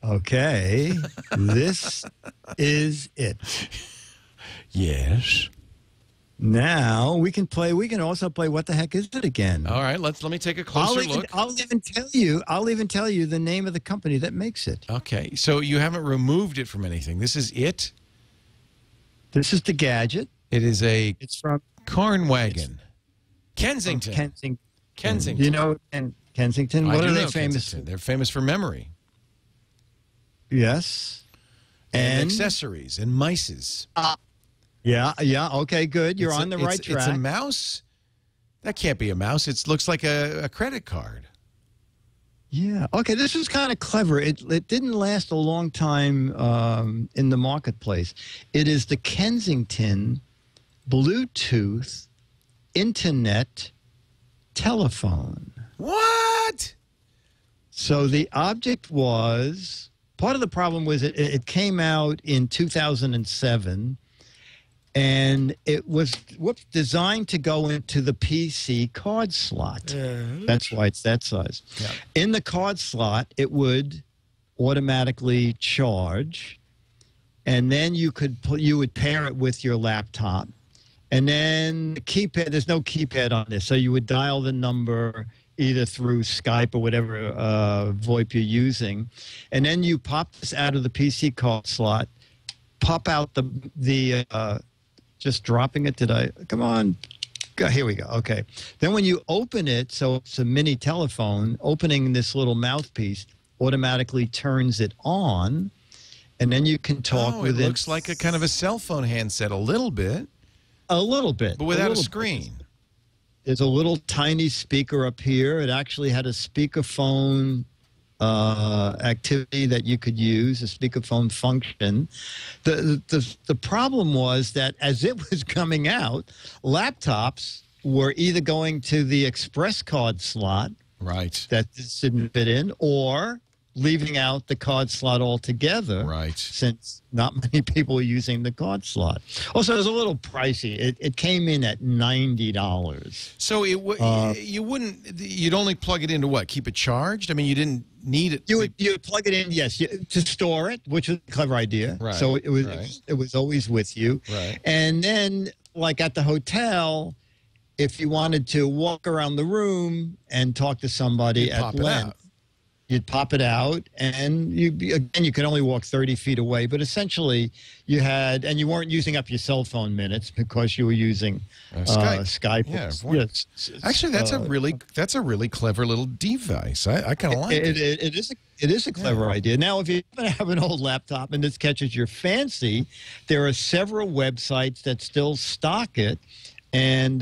Okay. This is it. Yes. Now we can play. We can also play. What the heck is it again? All right. Let me take a closer look. I'll even tell you. I'll even tell you the name of the company that makes it. Okay. So you haven't removed it from anything. This is it. This is the gadget. It is a It's from corn wagon. Kensington. Kensington. Kensington. You know Kensington. I What do are know they famous Kensington. for? They're famous for memory Yes. accessories and mices. Yeah. Okay. Good. You're on the right track. It's a mouse. That can't be a mouse. It looks like a credit card. Yeah. Okay. This is kind of clever. It didn't last a long time in the marketplace. It is the Kensington Bluetooth Internet Telephone. What? So the object was, part of the problem was it came out in 2007, and it was designed to go into the PC card slot. That's why it's that size. Yeah. In the card slot, it would automatically charge, and then you would pair it with your laptop. And then the keypad, there's no keypad on this, so you would dial the number either through Skype or whatever VoIP you're using. And then you pop this out of the PC card slot, pop out the just dropping it. Come on. Here we go. Okay. Then when you open it, so it's a mini telephone, opening this little mouthpiece automatically turns it on. And then you can talk with it. It looks like a kind of a cell phone handset a little bit. A little bit. But without a little screen. bit. There's a little tiny speaker up here. It actually had a speakerphone activity that you could use, a speakerphone function. The problem was that as it was coming out, laptops were either going to the express card slot, Right. that this didn't fit in, or leaving out the card slot altogether. Right. Since not many people are using the card slot. Also, it was a little pricey. It came in at $90. So you'd only plug it into what? Keep it charged? I mean, you didn't need it. You would plug it in, yes, to store it, which was a clever idea. Right, So it was right. it was always with you. Right. And then, like at the hotel, if you wanted to walk around the room and talk to somebody You'd at pop it length, out. You'd pop it out, and you could only walk 30 feet away. But essentially, you had, and you weren't using up your cell phone minutes because you were using Skype. Yeah, yes. Actually, that's a really clever little device. I kind of like it. It is a clever idea. Now, if you happen to have an old laptop and this catches your fancy, there are several websites that still stock it. And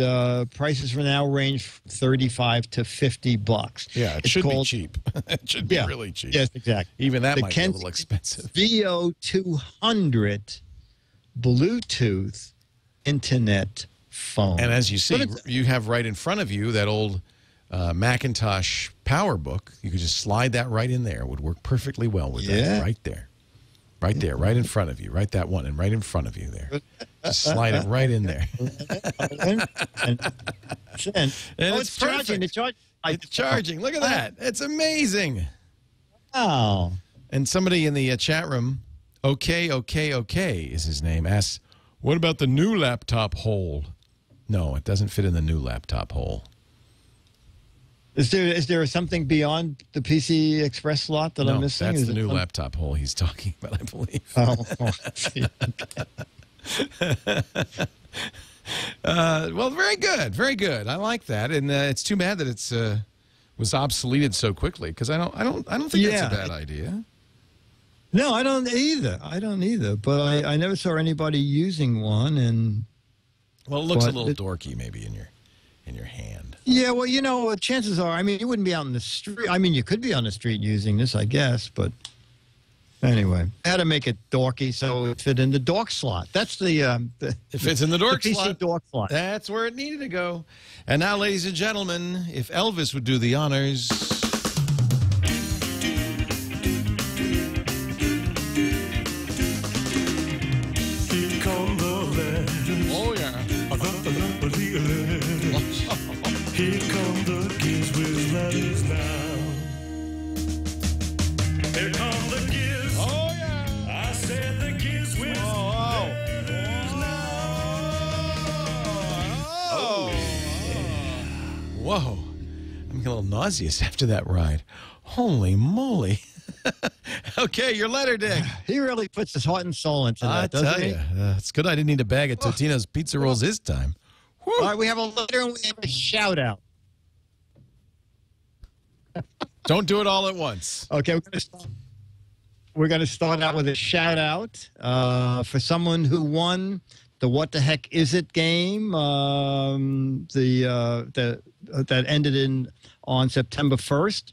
prices for now range from $35 to $50. Yeah, it should be cheap. It should be really cheap. Yes, exactly. Even that might be a little expensive. VO200 Bluetooth Internet phone. And as you see, you have right in front of you that old Macintosh PowerBook. You could just slide that right in there. It would work perfectly well with that right there. Right there, right in front of you. Right that one, and right in front of you there. Just slide it right in there. It's charging. It's charging. Look at that. It's amazing. Oh. And somebody in the chat room, okay is his name, asks, what about the new laptop hole? No, it doesn't fit in the new laptop hole. Is there something beyond the PC Express slot that I'm missing? That's the new laptop hole he's talking about, I believe. Well, very good, very good. I like that, and it's too bad that it's was obsoleted so quickly because I don't think that's a bad idea. No, I don't either. But I never saw anybody using one, and well, it looks a little dorky maybe in your hand. Yeah, well, chances are, I mean, you wouldn't be out in the street. I mean, you could be on the street using this, I guess, but anyway, I had to make it dorky so it fit in the dork slot. That's the it fits in the dork PC slot. Dork slot. That's where it needed to go. And now, ladies and gentlemen, if Elvis would do the honors. Here come the letters. Oh, yeah. Here come the GizWiz letters now. Here come the Giz. Oh, yeah. I said the GizWiz letters now. Oh. Whoa. I'm getting a little nauseous after that ride. Holy moly. Okay, your letter, Dick. He really puts his heart and soul into that, doesn't he? It's good I didn't need a bag of Totino's pizza rolls this time. Whew. All right, we have a letter and we have a shout-out. Don't do it all at once. Okay, we're going to start out with a shout-out for someone who won the What the Heck Is It game that ended on September 1st.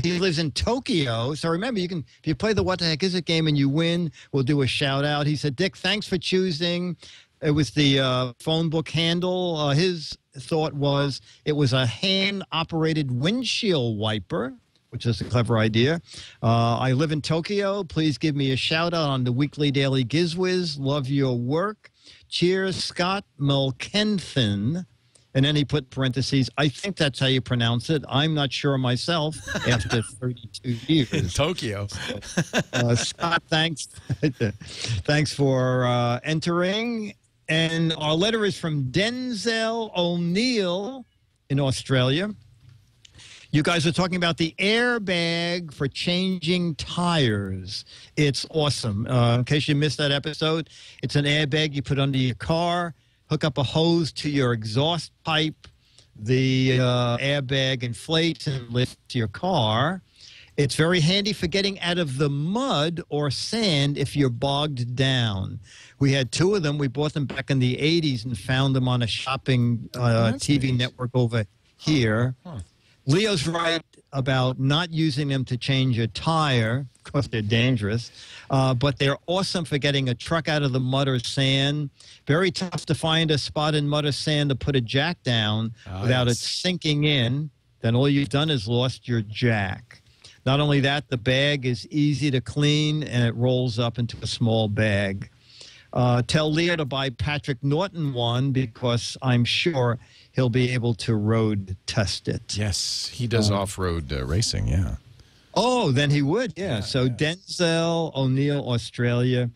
He lives in Tokyo. So remember, if you play the What the Heck Is It game and you win, we'll do a shout-out. He said, Dick, thanks for choosing. It was the phone book handle. His thought was it was a hand-operated windshield wiper, which is a clever idea. I live in Tokyo. Please give me a shout-out on the weekly daily GizWiz. Love your work. Cheers, Scott Melkenthin. And then he put parentheses, I think that's how you pronounce it. I'm not sure myself after 32 years. In Tokyo. So, Scott, thanks. Thanks for entering. And our letter is from Denzel O'Neill in Australia. You guys are talking about the airbag for changing tires. It's awesome. In case you missed that episode, it's an airbag you put under your car. Hook up a hose to your exhaust pipe. The airbag inflates and lifts your car. It's very handy for getting out of the mud or sand if you're bogged down. We had two of them. We bought them back in the 80s and found them on a shopping TV network over here. Leo's right about not using them to change a tire because they're dangerous, but they're awesome for getting a truck out of the mud or sand. Very tough to find a spot in mud or sand to put a jack down without it sinking in. Then all you've done is lost your jack. Not only that, the bag is easy to clean and it rolls up into a small bag. Tell Leo to buy Patrick Norton one because I'm sure he'll be able to road test it. Yes, he does off-road racing, yeah. Oh, then he would, yeah. So Denzel O'Neill, Australia.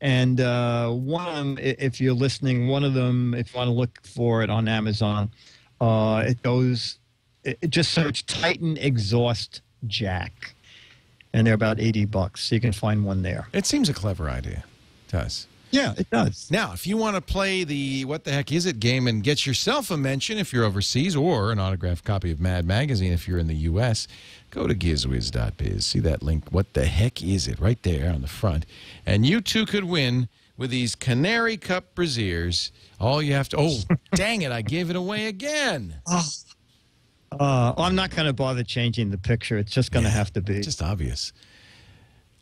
And one of them, if you're listening, one of them, if you want to look for it on Amazon, it just search Titan exhaust jack. And they're about $80, so you can find one there. It seems a clever idea. It does. Yeah, it does. Now, if you want to play the What the Heck Is It game and get yourself a mention if you're overseas, or an autographed copy of Mad Magazine if you're in the U.S., go to GizWiz.Biz. See that link, What the Heck Is It, right there on the front. And you too could win with these Canary Cup brassieres. All you have to... Oh, dang it, I gave it away again. I'm not going to bother changing the picture. It's just going to have to be. Just obvious.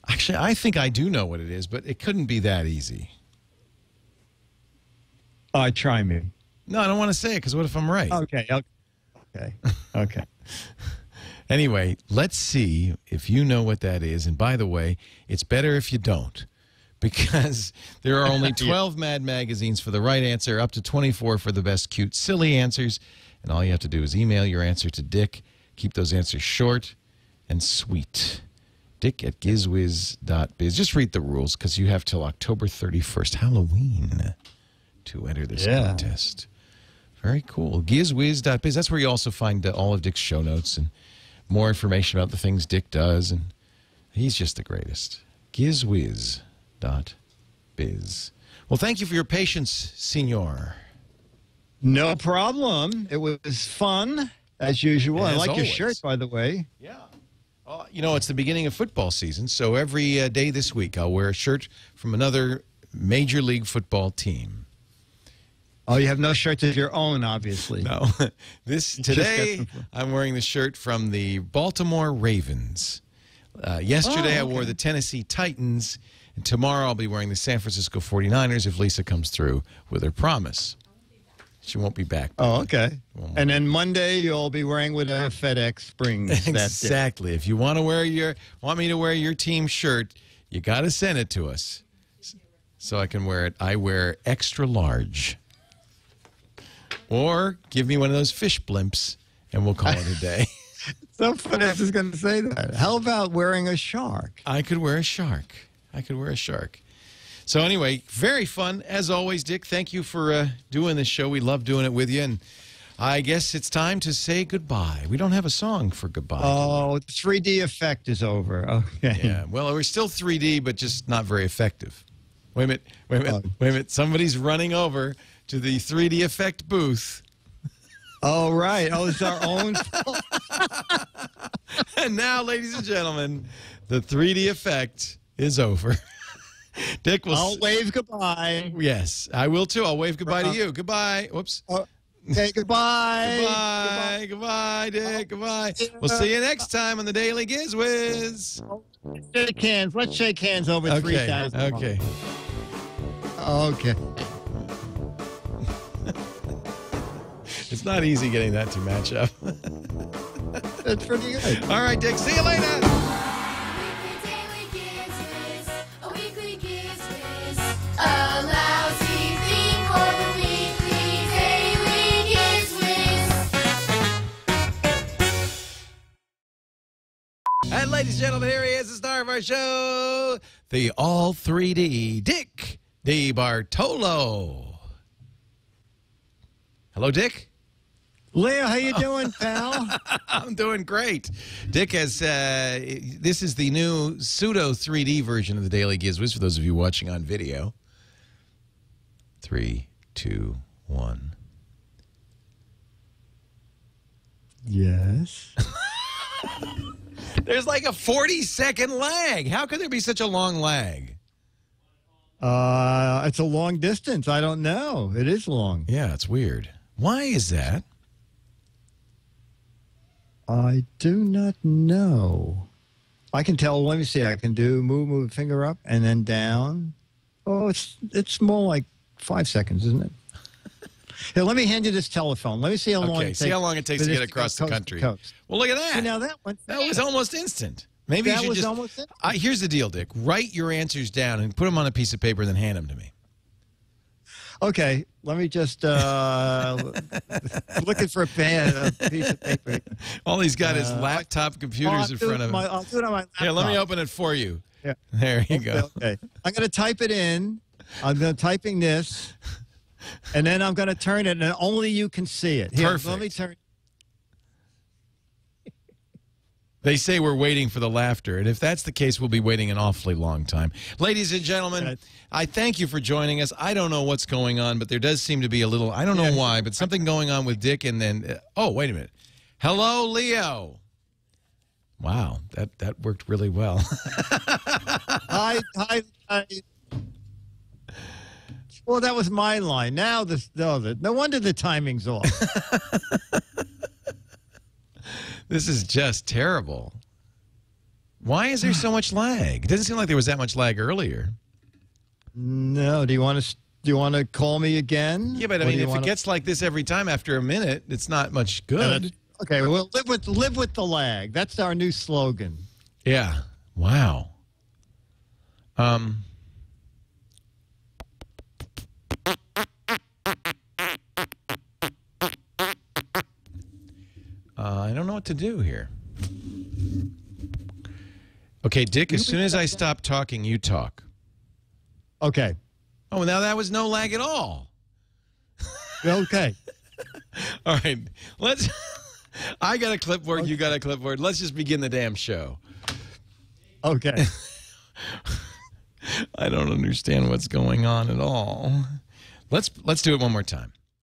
Actually, I think I do know what it is, but it couldn't be that easy. Try me. No, I don't want to say it, because what if I'm right? Okay. Anyway, let's see if you know what that is. And by the way, it's better if you don't, because there are only 12 Mad Magazines for the right answer, up to 24 for the best cute, silly answers. And all you have to do is email your answer to Dick. Keep those answers short and sweet. Dick@GizWiz.Biz. Just read the rules, because you have till October 31st, Halloween, to enter this contest. Very cool. GizWiz.Biz. That's where you also find all of Dick's show notes and more information about the things Dick does. And he's just the greatest. GizWiz.Biz. Well, thank you for your patience, senor. No problem. It was fun, as usual. I like your always. shirt, by the way. Yeah. You know, it's the beginning of football season, so every day this week I'll wear a shirt from another Major League Football team. Oh, you have no shirts of your own, obviously. No. Today, I'm wearing the shirt from the Baltimore Ravens. Yesterday, I wore the Tennessee Titans, and tomorrow I'll be wearing the San Francisco 49ers if Lisa comes through with her promise. She won't be back. Oh, okay. And then Monday you'll be wearing with a FedEx Springs. Exactly. If you want me to wear your team shirt, you got to send it to us so I can wear it. I wear extra large. Or give me one of those fish blimps, and we'll call it a day. So funny. I was just going to say that. How about wearing a shark? I could wear a shark. So anyway, very fun. As always, Dick, thank you for doing this show. We love doing it with you. And I guess it's time to say goodbye. We don't have a song for goodbye. Oh, the 3D effect is over. Okay. Yeah, well, we're still 3D, but just not very effective. Wait a minute. Somebody's running over to the 3D effect booth. Oh, right. Oh, it's our own. And now, ladies and gentlemen, the 3D effect is over. Dick will... I'll wave goodbye. Yes, I will too. I'll wave goodbye to you. Goodbye. Whoops. Okay, goodbye. Goodbye, Dick. Goodbye. We'll see you next time on the Daily GizWiz. Shake hands. Let's shake hands over 3,000. Okay. Okay. It's not easy getting that to match up. That's pretty good. All right, Dick. See you later. And ladies and gentlemen, here he is, the star of our show, the all 3D Dick DeBartolo. Hello, Dick. Leo, how you doing, pal? I'm doing great. Dick has, this is the new pseudo 3D version of the Daily GizWiz for those of you watching on video. 3, 2, 1. Yes. There's like a 40-second lag. How could there be such a long lag? It's a long distance. I don't know. It is long. Yeah, it's weird. Why is that? I do not know. I can tell. Let me see. I can do move finger up and then down. Oh, it's more like 5 seconds, isn't it? Here, let me hand you this telephone. Let me see how long it takes. See how long it takes to get across the country. Well, look at that. See, now that was almost instant. Maybe you should just... almost instant. Here's the deal, Dick. Write your answers down and put them on a piece of paper and then hand them to me. Okay, let me just looking for a piece of paper. All he's got is laptop computers in front of him. I'll do it on my laptop. Here, let me open it for you. Yeah. There you go. Okay. I'm going to type it in. I'm going to typing this, and then I'm going to turn it, and only you can see it. Here, Perfect. Let me turn. They say we're waiting for the laughter, and if that's the case, we'll be waiting an awfully long time. Ladies and gentlemen, I thank you for joining us. I don't know what's going on, but there does seem to be a little, I don't know why, but something going on with Dick, and then, oh, wait a minute. Hello, Leo. Wow, that worked really well. Hi. Well, that was my line. Now no wonder the timing's off. This is just terrible. Why is there so much lag? It doesn't seem like there was that much lag earlier. No, do you want to call me again? Yeah, but I mean, if it gets like this every time after a minute, it's not much good. Okay, well, live with the lag. That's our new slogan. Yeah. Wow. I don't know what to do here. Okay, Dick, as soon as I stop talking, you talk. Okay. Oh, now that was no lag at all. Okay. All right. I got a clipboard, okay. You got a clipboard. Let's just begin the damn show. Okay. I don't understand what's going on at all. Let's do it one more time.